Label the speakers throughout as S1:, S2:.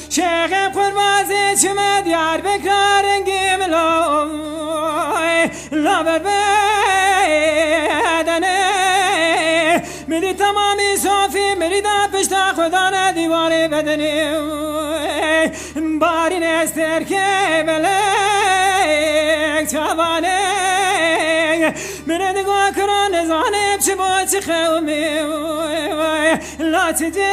S1: شیخ قربازی چمد یار بکارنگی ملوی لابر بدنه میری تمامی صافی میری دا پشتا خدا نه دیوار بدنی باری نستر که بلک چوانه میره دگاه کران زانم چه با چه خومی لاتی جیب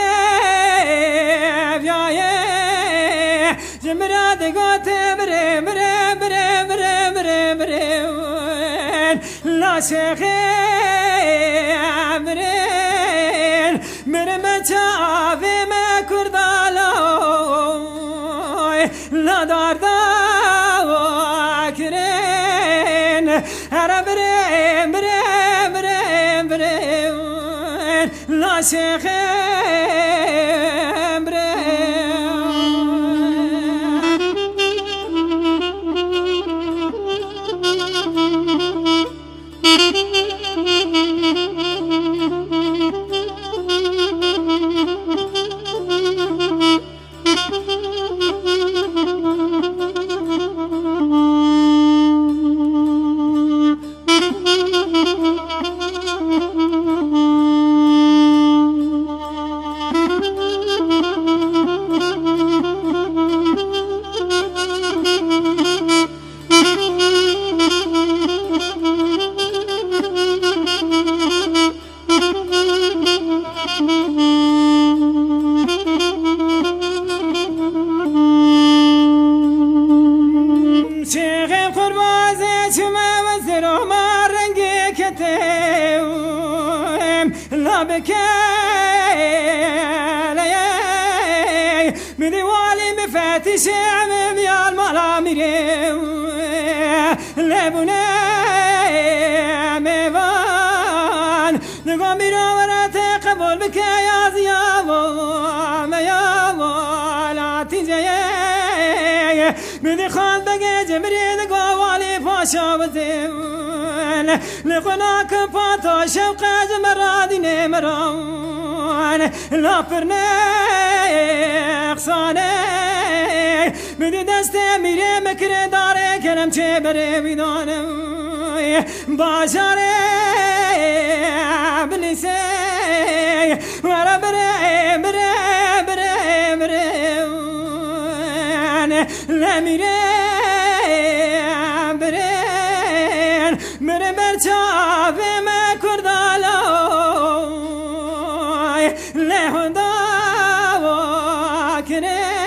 S1: جمرات قوت بري بري بري بري بري بري لا شيخي بري مرمتا في ما كردالو لا دار داكرين هرا بري بري بري بري لا شيخي مني والي مفاتيش عمم يا الملاميري لبني ميفان نقوم بنورات قبول بك يا زيابو ميابو لا تجي مني خان بقى جمري نقوالي فاشا وزين لقناك فاتو شوقا جمرادي نمران لا فرني خساني بدي دستي ميري مكري داري كلام چه بري بيدانم باشاري بلسي ورا بري بري بري بري لا ميري بري مري برچاوي ما كردالو لهندا واكرين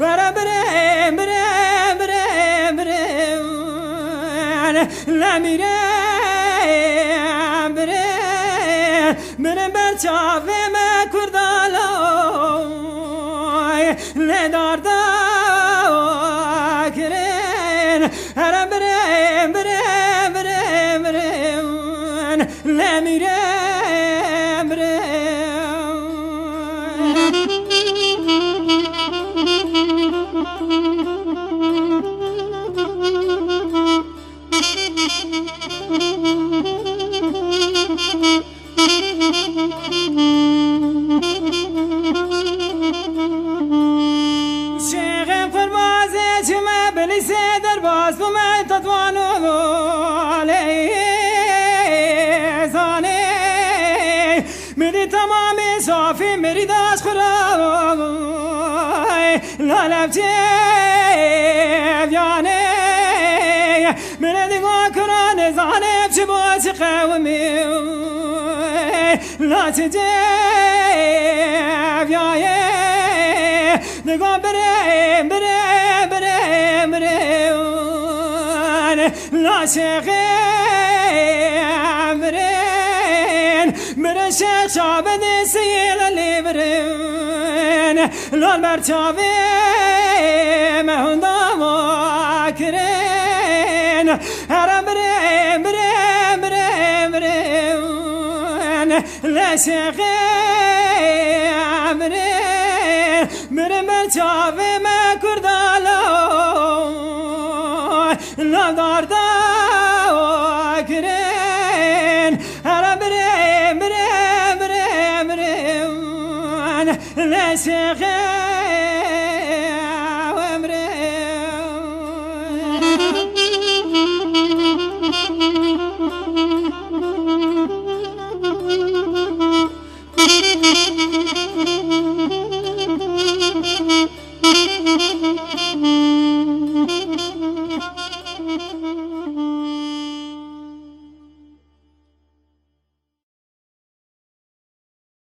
S1: ورا بري بري بري بري لا ميري بري مري برچاوي ما كردالو لداردا واكرين ورا بري بري بري بري لا ميري بري میری تمامی صافی میری دست خورای لالبتی بیانه میری دیگه کران زانب چی باز قومی لاتی بیایه دیگه بریم بریم بریم بریم لاشقه شیخ شابد سیل لیبرین لال مرتابه مهندا واکرین هرم بریم بریم بریم بریم لشقه بریم بریم مرتابه مکردالو لال داردا واکرین هرم بریم بریم لشقه